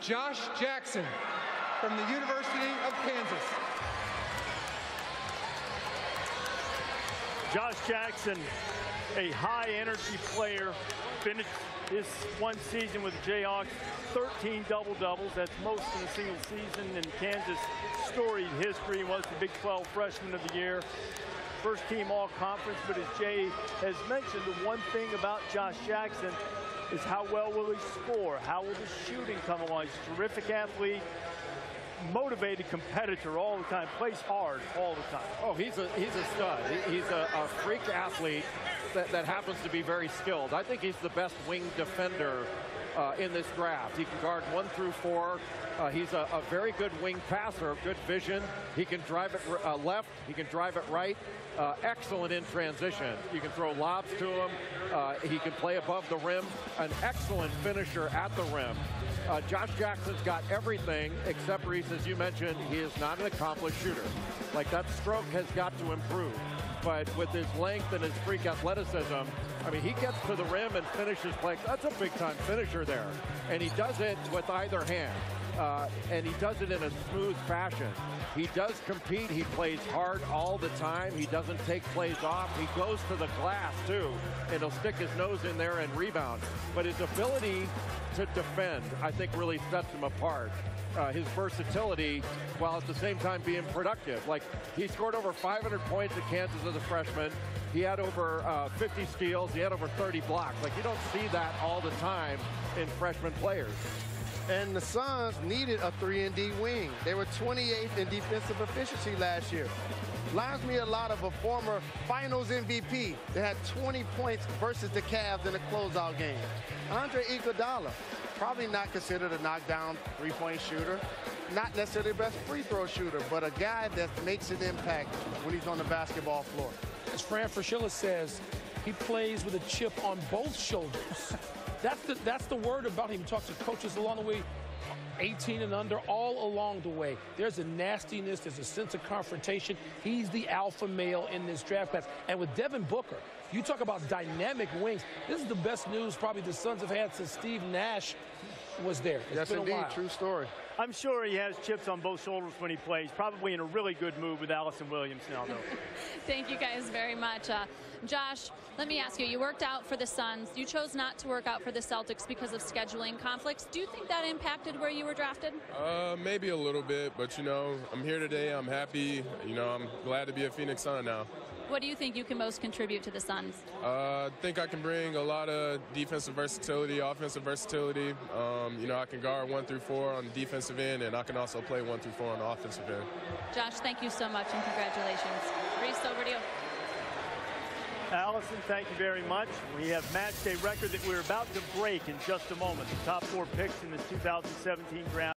Josh Jackson from the University of Kansas. Josh Jackson, a high-energy player, finished his one season with the Jayhawks, 13 double-doubles. That's most in a single season in Kansas' storied history. Was the Big 12 Freshman of the Year. First team all-conference, but as Jay has mentioned, the one thing about Josh Jackson is how well will he score? How will the shooting come along? He's a terrific athlete, motivated competitor all the time, plays hard all the time. Oh, he's a stud. He's a freak athlete that happens to be very skilled. I think he's the best wing defender in this draft. He can guard 1 through 4. He's a very good wing passer, good vision. He can drive it left. He can drive it right. Excellent in transition. You can throw lobs to him. He can play above the rim. An excellent finisher at the rim. Josh Jackson's got everything except, Reese, as you mentioned, he is not an accomplished shooter. Like, that stroke has got to improve. But with his length and his freak athleticism, I mean, he gets to the rim and finishes like that's a big-time finisher there. And he does it with either hand. And he does it in a smooth fashion. He does compete. He plays hard all the time. He doesn't take plays off. He goes to the glass, too, and he'll stick his nose in there and rebound. But his ability to defend, I think, really sets him apart. His versatility, while at the same time being productive. Like, he scored over 500 points at Kansas as a freshman. He had over 50 steals. He had over 30 blocks. Like, you don't see that all the time in freshman players. And the Suns needed a 3-and-D wing. They were 28th in defensive efficiency last year. Reminds me a lot of a former Finals MVP that had 20 points versus the Cavs in a closeout game. Andre Iguodala, probably not considered a knockdown three-point shooter, not necessarily the best free throw shooter, but a guy that makes an impact when he's on the basketball floor. As Fran Fraschilla says, he plays with a chip on both shoulders. That's the word about him. He talks to coaches along the way, 18 and under, all along the way. There's a nastiness, there's a sense of confrontation. He's the alpha male in this draft class. And with Devin Booker, you talk about dynamic wings. This is the best news probably the Suns have had since Steve Nash was there. Yes, indeed. True story. I'm sure he has chips on both shoulders when he plays. Probably in a really good mood with Allison Williams now, though. Thank you guys very much. Josh, let me ask you, you worked out for the Suns. You chose not to work out for the Celtics because of scheduling conflicts. Do you think that impacted where you were drafted? Maybe a little bit, but, you know, I'm here today. I'm happy. You know, I'm glad to be a Phoenix Sun now. What do you think you can most contribute to the Suns? I think I can bring a lot of defensive versatility, offensive versatility. You know, I can guard 1 through 4 on the defensive end, and I can also play 1 through 4 on the offensive end. Josh, thank you so much, and congratulations. Reese, over to you. Allison, thank you very much. We have match day record that we're about to break in just a moment. The top 4 picks in this 2017 draft.